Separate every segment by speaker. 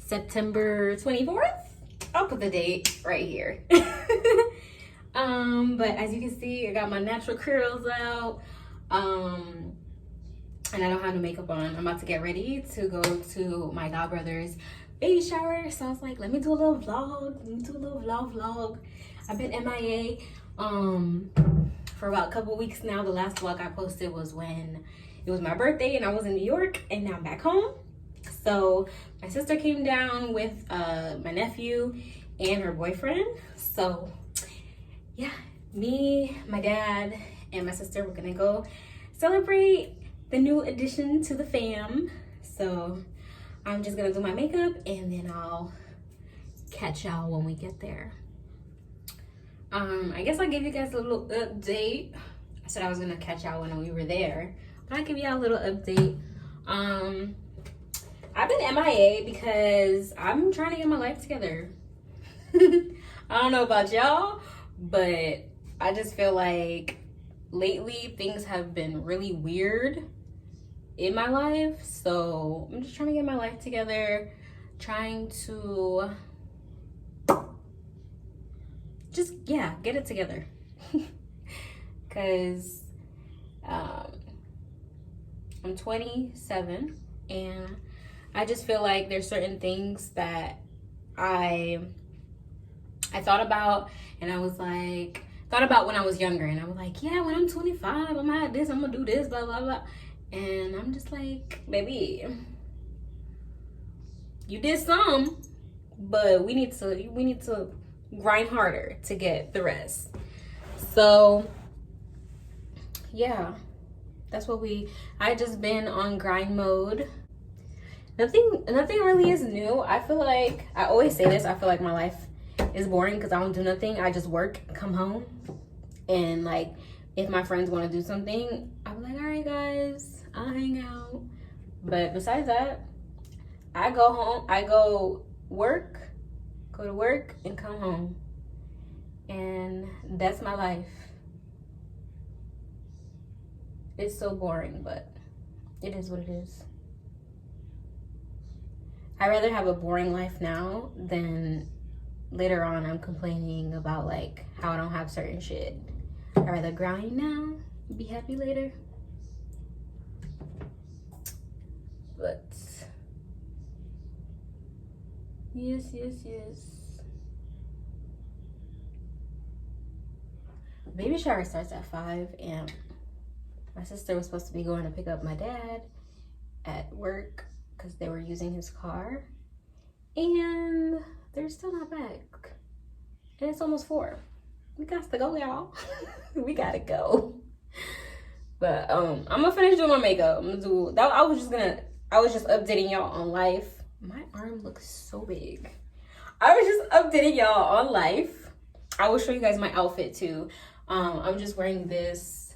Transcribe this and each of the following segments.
Speaker 1: September 24th. I'll put the date right here. But as you can see, I got my natural curls out. And I don't have no makeup on. I'm about to get ready to go to my godbrother's baby shower. So I was like, let me do a little vlog. I've been MIA for about a couple weeks now. The last vlog I posted was when it was my birthday and I was in New York, and now I'm back home. So my sister came down with my nephew and her boyfriend. So yeah, me, my dad, and my sister, we're gonna go celebrate the new addition to the fam. So I'm just gonna do my makeup and then I'll catch y'all when we get there. I guess I'll give you guys a little update. I said I was gonna catch y'all when we were there, but I'll give y'all a little update. I've been MIA because I'm trying to get my life together. I don't know about y'all, but I just feel like lately things have been really weird in my life. So I'm just trying to get my life together, trying to just, yeah, get it together. Because I'm 27 and I just feel like there's certain things that I thought about, and I was like, thought about when I was younger, and I was like, yeah, when I'm 25, I'm gonna have this, I'm gonna do this, blah, blah, blah. And I'm just like, baby, you did some, but we need to grind harder to get the rest. So yeah, that's what I just been on grind mode. Nothing really is new. I feel like, I always say this, I feel like my life is boring because I don't do nothing. I just work, come home, and like if my friends want to do something, I'm like, all right guys, I'll hang out. But besides that, I go home, I go to work and come home, and that's my life. It's so boring, but it is what it is. I'd rather have a boring life now than later on I'm complaining about like how I don't have certain shit. I'd rather grind now, be happy later. But yes. Baby shower starts at 5 and my sister was supposed to be going to pick up my dad at work because they were using his car, and they're still not back, and it's almost 4. We got to go, y'all. We gotta go. But I'm gonna finish doing my makeup. I'm gonna do that. I was just updating y'all on life. My arm looks so big. I was just updating y'all on life. I will show you guys my outfit too. I'm just wearing this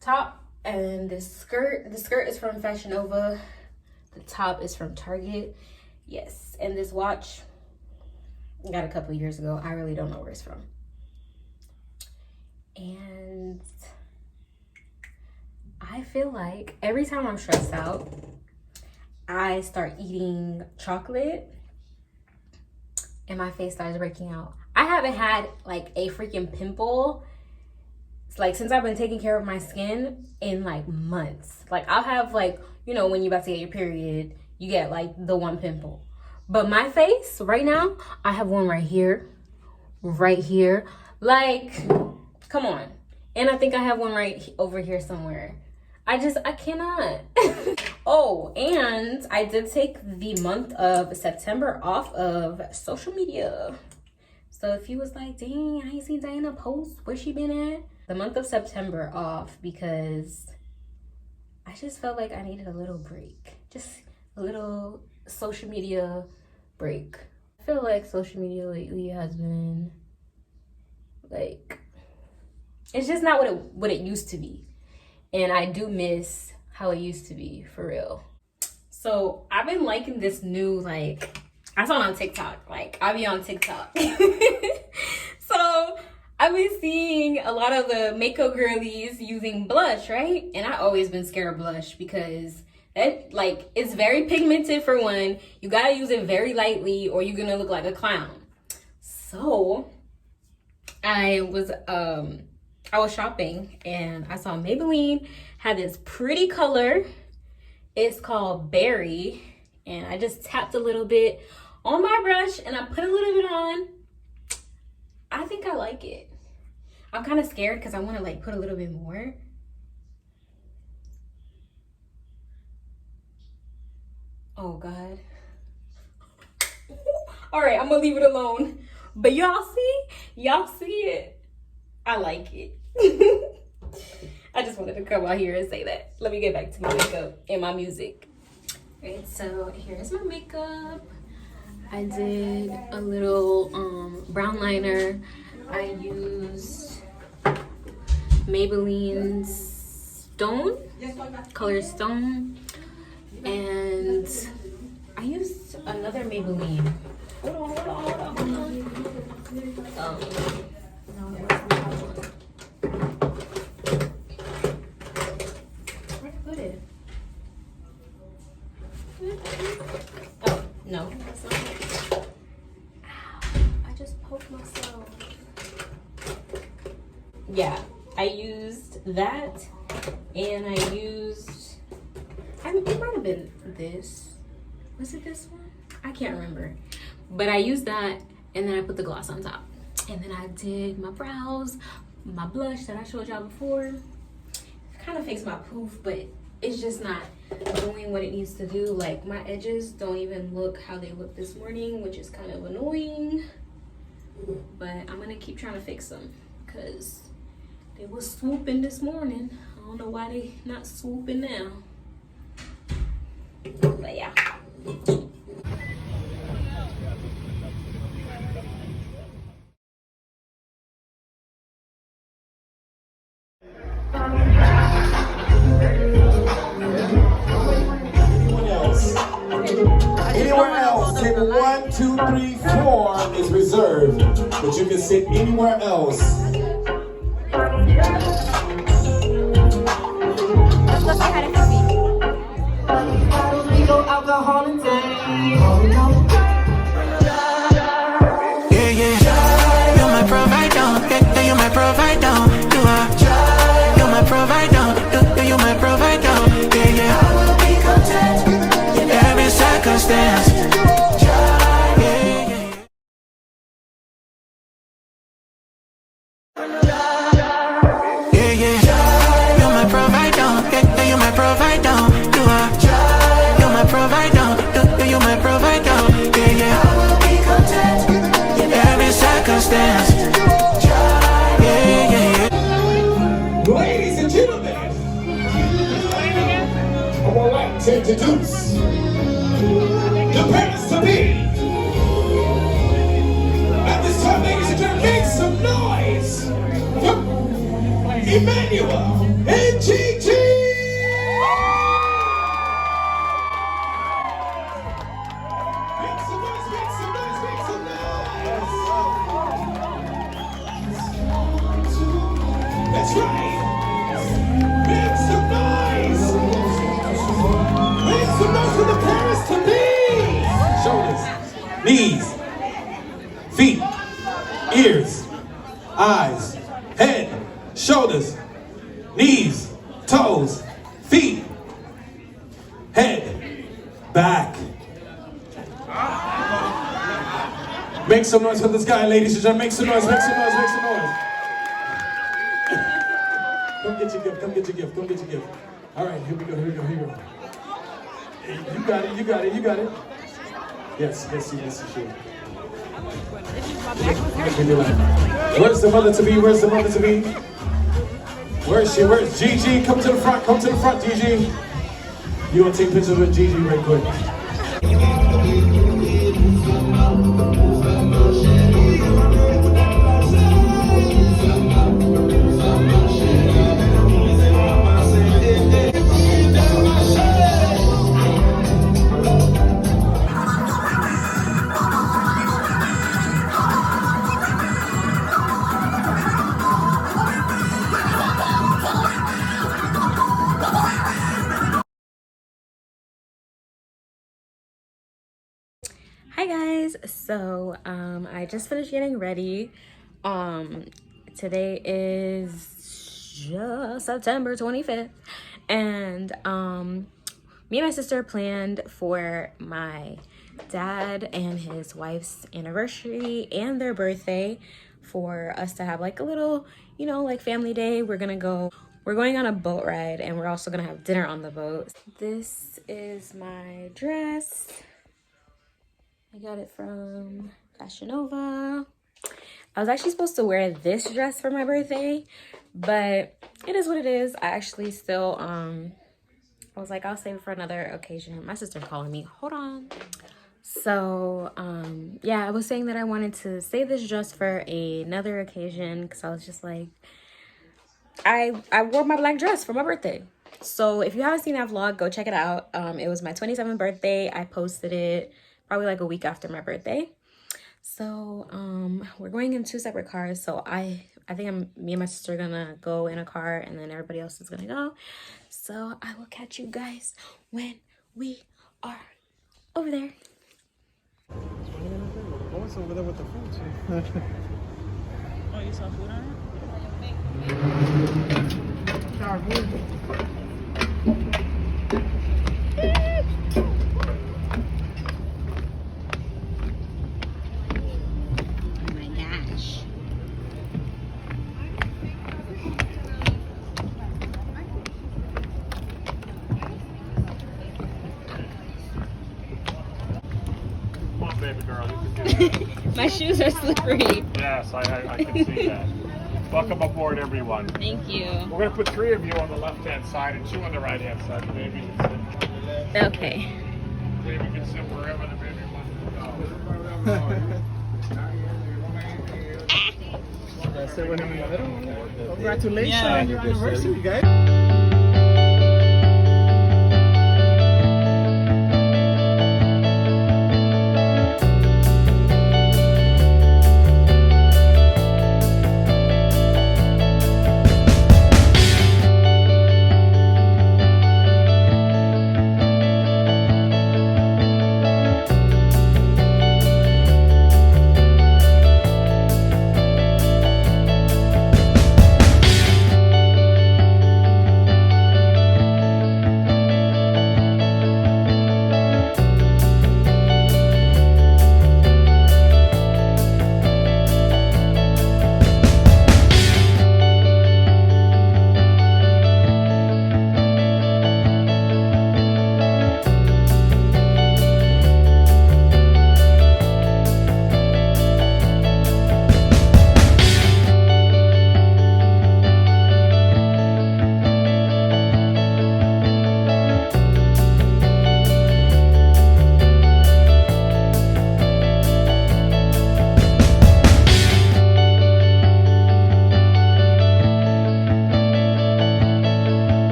Speaker 1: top and this skirt. The skirt is from Fashion Nova. The top is from Target. Yes, and this watch I got a couple years ago. I really don't know where it's from. And I feel like every time I'm stressed out, I start eating chocolate and my face starts breaking out. I haven't had like a freaking pimple. It's like since I've been taking care of my skin in like months. Like I'll have like, you know, when you're about to get your period, you get like the one pimple. But my face right now, I have one right here. Like, come on. And I think I have one right over here somewhere. I cannot. Oh, and I did take the month of September off of social media. So if you was like, dang, I ain't seen Diana post, where she been at? The month of September off because I just felt like I needed a little break. Just a little social media break. I feel like social media lately has been like, it's just not what it used to be. And I do miss how it used to be, for real. So I've been liking this new, like, I saw it on TikTok. Like, I be on TikTok. So I've been seeing a lot of the makeup girlies using blush, right? And I've always been scared of blush because It, like, it's very pigmented for one. You gotta use it very lightly or you're gonna look like a clown. So I was shopping and I saw Maybelline had this pretty color. It's called Berry, and I just tapped a little bit on my brush and I put a little bit on. I think I like it. I'm kind of scared because I want to like put a little bit more. Oh God. All right, I'm gonna leave it alone. But y'all see it. I like it. I just wanted to come out here and say that. Let me get back to my makeup and my music. All right, so here's my makeup. I did a little brown liner. I used Maybelline's color Stone, and I used another Maybelline. Hold on. No, where's the other one? Where did I put it? Oh, no, that's not it. Ow, I just poked myself. Yeah, I used that, and I used, it might have been this. Was it this one? I can't remember. But I used that, and then I put the gloss on top. And then I did my brows, my blush that I showed y'all before. It kind of fixed my poof, but it's just not doing what it needs to do. Like, my edges don't even look how they looked this morning, which is kind of annoying. But I'm gonna keep trying to fix them because they were swooping this morning. I don't know why they not swooping now. But yeah.
Speaker 2: Anywhere else, table 1, 2, 3, 4 is reserved, but you can sit anywhere else.
Speaker 3: Let's go say hi to Fifi.
Speaker 4: Yeah, yeah. You're my provider. Yeah, you're my provider. You are. You're my provider. You're my provider. Yeah, yeah. I will be content in every circumstance. Yeah, yeah. Yeah, yeah. You're my provider. Yeah, you're my provider. You are. You're my provider. You're my provider. Yeah, yeah. I will be content in every circumstance. Yeah, yeah, yeah.
Speaker 2: Ladies and gentlemen, I would like to introduce the parents to be. At this time, ladies and gentlemen, make some noise for Emmanuel and Gigi. Make some noise, make some noise, make some noise. That's right. Make some noise. Make some noise for the parents to be. Shoulders, knees, feet, ears, eyes, head, shoulders, knees, toes, feet, head, back. Make some noise for this guy, ladies and gentlemen. Make some noise, make some noise, make some noise. Come get your gift, come get your gift, come get your gift. All right, here we go, here we go, here we go. You got it, you got it, you got it. Yes, yes, yes, you should. Where's the mother to be? Where's the mother to be? Where is she? Where's Gigi? Come to the front, come to the front, Gigi. You want to take pictures with Gigi right quick?
Speaker 1: Hi guys, so I just finished getting ready. Today is just September 25th, and me and my sister planned for my dad and his wife's anniversary and their birthday for us to have like a little, you know, like family day. We're going on a boat ride, and we're also gonna have dinner on the boat. This is my dress. I got it from Fashion Nova. I was actually supposed to wear this dress for my birthday, but it is what it is. I actually still, I was like, I'll save it for another occasion. My sister's calling me. Hold on. So, yeah, I was saying that I wanted to save this dress for another occasion because I was just like, I wore my black dress for my birthday. So if you haven't seen that vlog, go check it out. It was my 27th birthday. I posted it probably like a week after my birthday. So we're going in 2 separate cars. So I think me and my sister are gonna go in a car, and then everybody else is gonna go. So I will catch you guys when we are over there.
Speaker 5: What's over there with the food?
Speaker 6: Oh, you saw food on it?
Speaker 1: Oh my gosh.
Speaker 5: Come on, baby girl, you can do that.
Speaker 1: My shoes are slippery.
Speaker 5: Yes, I can see that. Welcome aboard, everyone.
Speaker 1: Thank you.
Speaker 5: We're going to put 3 of you on the left-hand side and 2 on the right-hand side. The baby can sit.
Speaker 1: Okay.
Speaker 5: Baby can sit wherever the baby wants to go.
Speaker 6: Sit with him in the middle. Congratulations
Speaker 5: on
Speaker 6: your
Speaker 5: your
Speaker 6: anniversary, guys.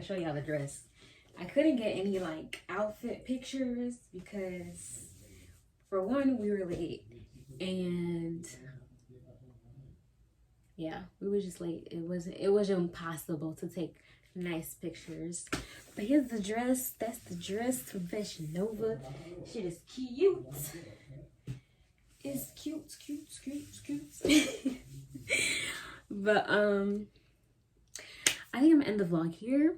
Speaker 1: Show y'all the dress. I couldn't get any like outfit pictures because for one, we were late, and yeah, we were just late. It was impossible to take nice pictures. But here's the dress. That's the dress from Fashion Nova. Shit is cute. It's cute. But I think I'm gonna end the vlog here.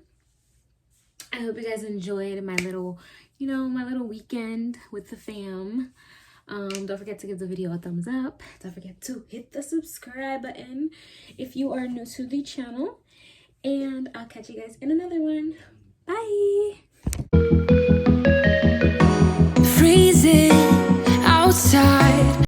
Speaker 1: I hope you guys enjoyed my little, my little weekend with the fam. Don't forget to give the video a thumbs up. Don't forget to hit the subscribe button if you are new to the channel. And I'll catch you guys in another one. Bye.
Speaker 4: Freezing outside.